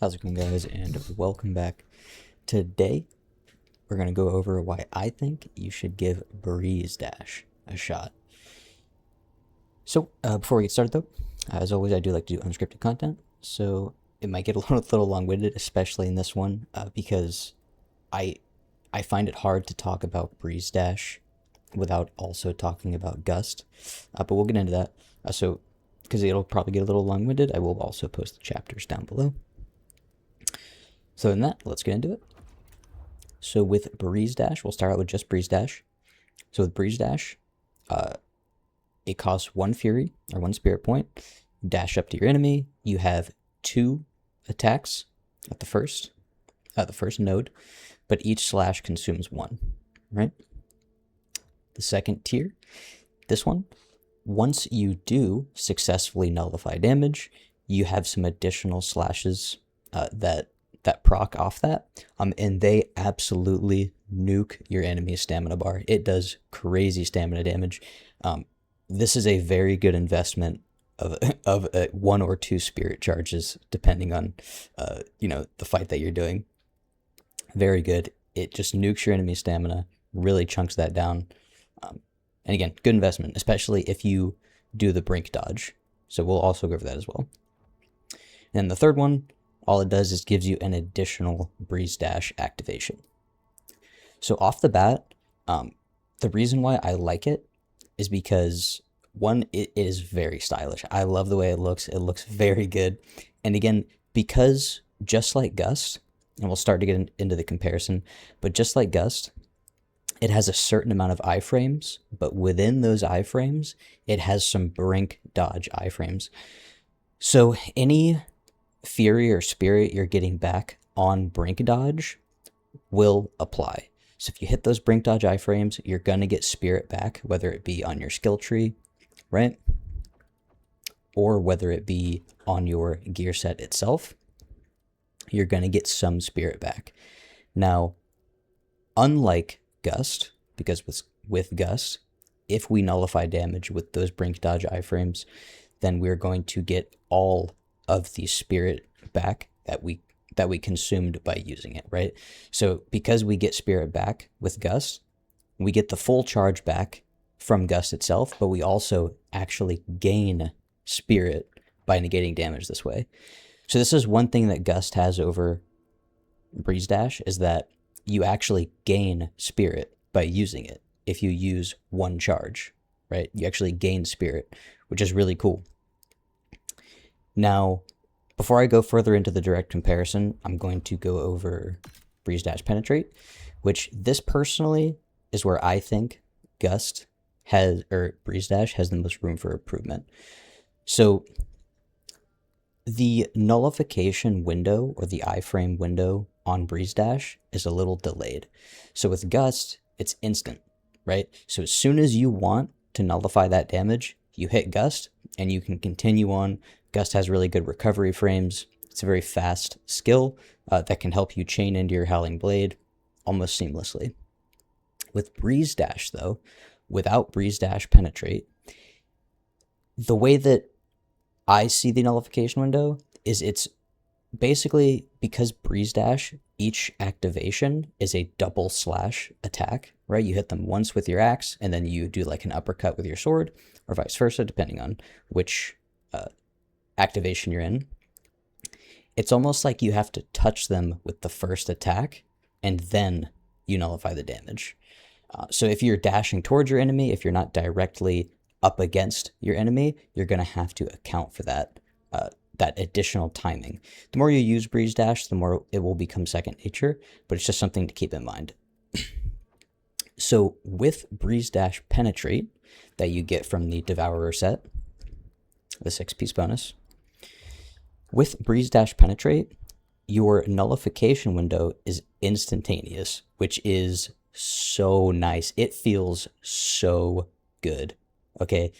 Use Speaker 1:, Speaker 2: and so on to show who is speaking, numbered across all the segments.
Speaker 1: How's it going, guys, and welcome back. Today, we're going to go over why I think you should give Breeze Dash a shot. So, before we get started though, as always, I do like to do unscripted content, so it might get a little long-winded, especially in this one, because I find it hard to talk about Breeze Dash without also talking about Gust, but we'll get into that. So, because it'll probably get a little long-winded, I will also post the chapters down below. So in that, let's get into it. So with Breeze Dash, we'll start out with just Breeze Dash. So with Breeze Dash, it costs 1 Fury, or 1 Spirit Point. Dash up to your enemy. You have 2 attacks at the first node, but each slash consumes 1, right? The second tier, this one, once you do successfully nullify damage, you have some additional slashes that proc off that, and they absolutely nuke your enemy's stamina bar. It does crazy stamina damage. This is a very good investment of 1 or 2 spirit charges, depending on the fight that you're doing. Very good. It just nukes your enemy's stamina, really chunks that down. And again, good investment, especially if you do the brink dodge. So we'll also go over that as well. And the third one, all it does is gives you an additional Breeze Dash activation. So off the bat, the reason why I like it is because, one, it is very stylish. I love the way it looks. It looks very good. And again, because just like Gust, and we'll start to get into the comparison, but just like Gust, it has a certain amount of iframes, but within those iframes, it has some brink dodge iframes. So any Fury or Spirit you're getting back on brink dodge will apply. So if you hit those brink dodge iframes, you're going to get Spirit back, whether it be on your skill tree, right? Or whether it be on your gear set itself, you're going to get some Spirit back. Now, unlike Gust, because with Gust, if we nullify damage with those brink dodge iframes, then we're going to get all of the spirit back that we consumed by using it, right? So because we get spirit back with Gust, we get the full charge back from Gust itself, but we also actually gain spirit by negating damage this way. So this is one thing that Gust has over Breeze Dash, is that you actually gain spirit by using it. If you use 1 charge, right? You actually gain spirit, which is really cool. Now, before I go further into the direct comparison, I'm going to go over Breeze Dash Penetrate, which this personally is where I think Gust has, or Breeze Dash has the most room for improvement. So the nullification window, or the iframe window on Breeze Dash, is a little delayed. So with Gust, it's instant, right? So as soon as you want to nullify that damage, you hit Gust and you can continue on. Gust has really good recovery frames. It's a very fast skill that can help you chain into your Howling Blade almost seamlessly. With Breeze Dash, though, without Breeze Dash Penetrate, the way that I see the nullification window is it's basically, because Breeze Dash, each activation is a double slash attack, right? You hit them once with your axe, and then you do like an uppercut with your sword, or vice versa, depending on which activation you're in. It's almost like you have to touch them with the first attack, and then you nullify the damage. So if you're dashing towards your enemy, if you're not directly up against your enemy, you're going to have to account for that additional timing. The more you use Breeze Dash, the more it will become second nature, but it's just something to keep in mind. So with Breeze Dash Penetrate that you get from the Devourer set, the 6-piece bonus, with Breeze Dash Penetrate, your nullification window is instantaneous, which is so nice. It feels so good. Okay,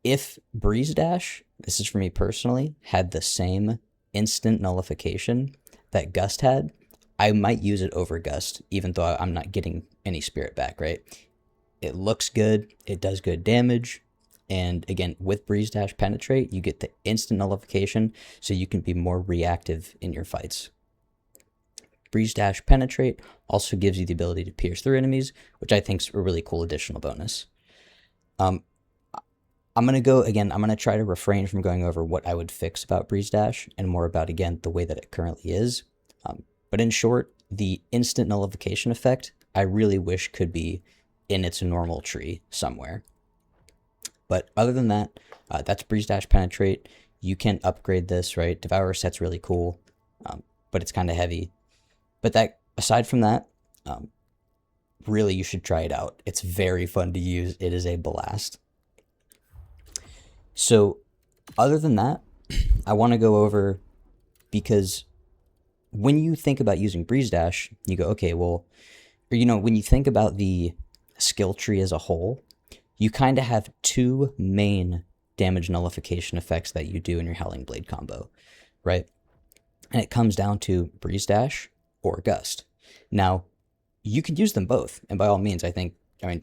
Speaker 1: if Breeze Dash, this is for me personally, had the same instant nullification that Gust had, I might use it over Gust, even though I'm not getting any spirit back, right? It looks good, it does good damage, And again, with Breeze Dash Penetrate, you get the instant nullification, so you can be more reactive in your fights. Breeze Dash Penetrate also gives you the ability to pierce through enemies, which I think is a really cool additional bonus. I'm going to try to refrain from going over what I would fix about Breeze Dash and more about, again, the way that it currently is. But in short, the instant nullification effect, I really wish could be in its normal tree somewhere. But other than that, that's Breeze Dash Penetrate. You can upgrade this, right? Devour Set's really cool, but it's kind of heavy. But aside from that, really you should try it out. It's very fun to use. It is a blast. So other than that, I want to go over, because when you think about using Breeze Dash, you go, okay, well, or, when you think about the skill tree as a whole, you kind of have two main damage nullification effects that you do in your Howling Blade combo, right? And it comes down to Breeze Dash or Gust. Now, you could use them both, and by all means,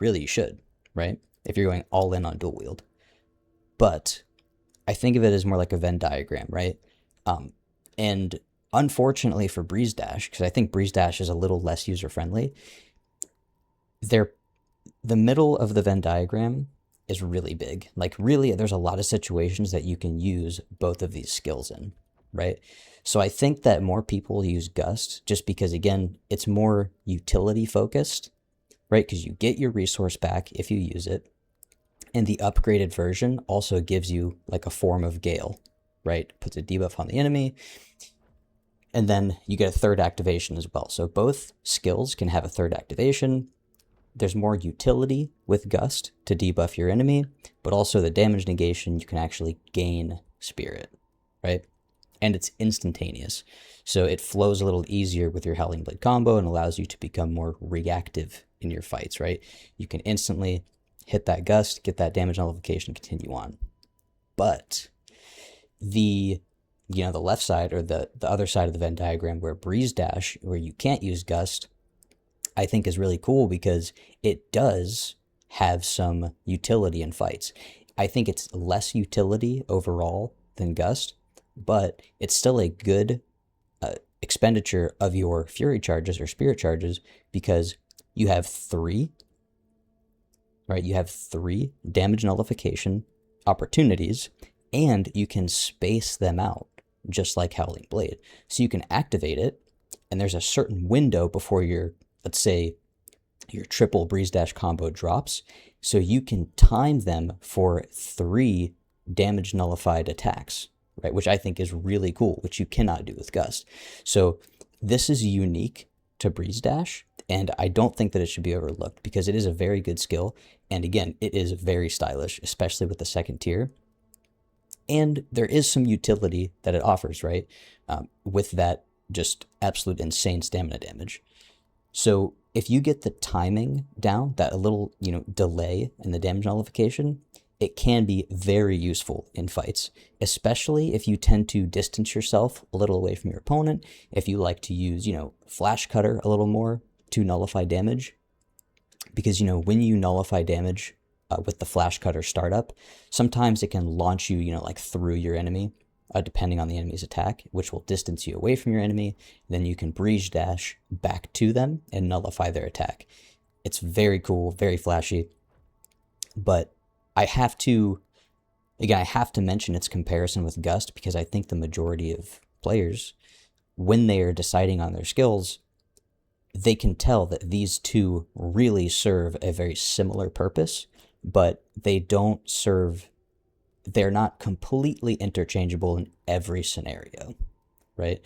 Speaker 1: really you should, right? If you're going all in on dual wield. But I think of it as more like a Venn diagram, right? And unfortunately for Breeze Dash, because I think Breeze Dash is a little less user-friendly, the middle of the Venn diagram is really big. Like, really, there's a lot of situations that you can use both of these skills in, right? So I think that more people use Gust just because, again, it's more utility-focused, right? Because you get your resource back if you use it. And the upgraded version also gives you like a form of Gale, right? Puts a debuff on the enemy. And then you get a third activation as well. So both skills can have a third activation. There's more utility with Gust to debuff your enemy, but also the damage negation, you can actually gain Spirit, right? And it's instantaneous. So it flows a little easier with your Howling Blade combo and allows you to become more reactive in your fights, right? You can instantly hit that Gust, get that damage nullification, continue on. But the left side, or the other side of the Venn diagram where Breeze Dash, where you can't use Gust, I think is really cool because it does have some utility in fights. I think it's less utility overall than Gust, but it's still a good expenditure of your Fury charges or Spirit charges, because you have three, right? You have 3 damage nullification opportunities, and you can space them out just like Howling Blade. So you can activate it, and there's a certain window before your, let's say, your triple Breeze Dash combo drops. So you can time them for 3 damage nullified attacks, right? Which I think is really cool, which you cannot do with Gust. So this is unique to Breeze Dash, and I don't think that it should be overlooked because it is a very good skill. And again, it is very stylish, especially with the second tier. And there is some utility that it offers, right? With that just absolute insane stamina damage. So if you get the timing down, that a little, delay in the damage nullification, it can be very useful in fights, especially if you tend to distance yourself a little away from your opponent. If you like to use, Flash Cutter a little more to nullify damage, because, when you nullify damage with the Flash Cutter startup, sometimes it can launch you, through your enemy, depending on the enemy's attack, which will distance you away from your enemy. Then you can Breeze Dash back to them and nullify their attack. It's very cool, very flashy, but I have to mention its comparison with Gust, because I think the majority of players, when they are deciding on their skills, they can tell that these two really serve a very similar purpose, but they're not completely interchangeable in every scenario, right?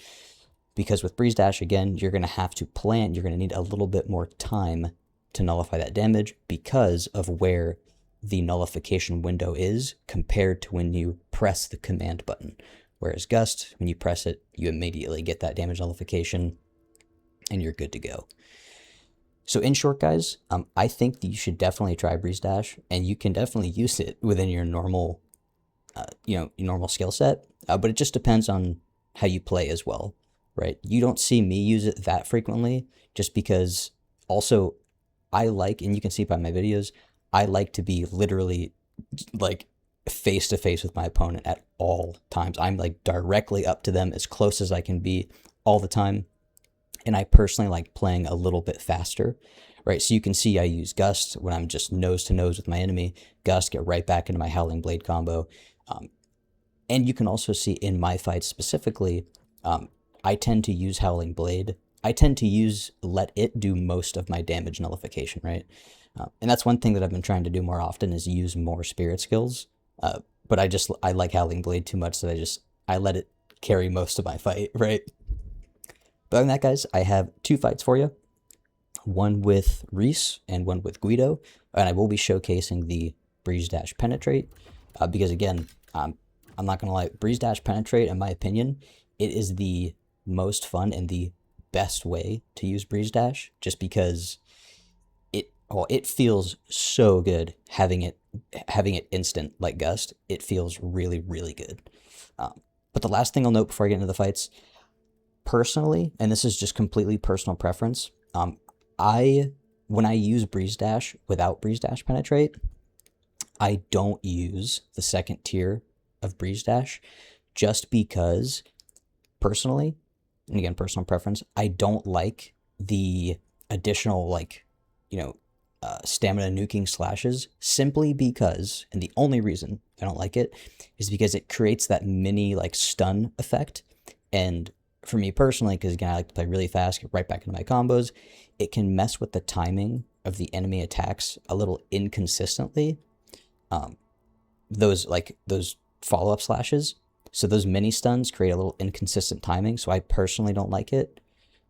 Speaker 1: Because with Breeze Dash, again, you're going to have to plan, you're going to need a little bit more time to nullify that damage because of where the nullification window is compared to when you press the command button. Whereas Gust, when you press it, you immediately get that damage nullification and you're good to go. So in short, guys, I think that you should definitely try Breeze Dash, and you can definitely use it within your normal, your normal skill set, but it just depends on how you play as well, right? You don't see me use it that frequently, just because also I like, and you can see by my videos, I like to be literally like face to face with my opponent at all times. I'm like directly up to them, as close as I can be all the time. And I personally like playing a little bit faster, right? So you can see I use Gust when I'm just nose to nose with my enemy. Gust, get right back into my Howling Blade combo. And you can also see in my fights specifically, I tend to use Howling Blade. I tend to let it do most of my damage nullification, right? And that's one thing that I've been trying to do more often, is use more spirit skills. But I like Howling Blade too much that I let it carry most of my fight, right? But other than that, guys, I have 2 fights for you. One with Reese and one with Gwydo. And I will be showcasing the Breeze Dash Penetrate. Because again, I'm not going to lie, Breeze Dash Penetrate, in my opinion, it is the most fun and the best way to use Breeze Dash, just because it feels so good having it instant like Gust. It feels really, really good. But the last thing I'll note before I get into the fights, personally, and this is just completely personal preference, when I use Breeze Dash without Breeze Dash Penetrate, I don't use the second tier of Breeze Dash, just because personally, and again, personal preference, I don't like the additional, like, stamina nuking slashes, simply because, and the only reason I don't like it is because it creates that mini like stun effect. And for me personally, because again, I like to play really fast, get right back into my combos, it can mess with the timing of the enemy attacks a little inconsistently. Those follow-up slashes, so those mini stuns create a little inconsistent timing, so I personally don't like it.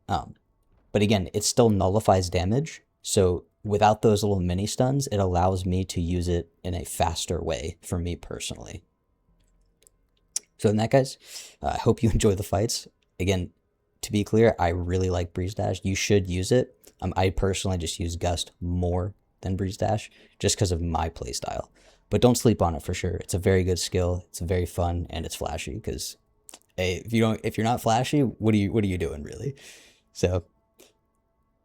Speaker 1: But again, it still nullifies damage, so without those little mini stuns, it allows me to use it in a faster way for me personally. So in that, guys, I hope you enjoy the fights. Again, to be clear, I really like Breeze Dash. You should use it. I personally just use Gust more than Breeze Dash, just because of my playstyle. But don't sleep on it for sure. It's a very good skill. It's very fun, and it's flashy. Because if you're not flashy, what are you doing really? So,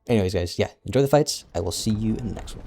Speaker 1: anyways, guys, yeah, enjoy the fights. I will see you in the next one.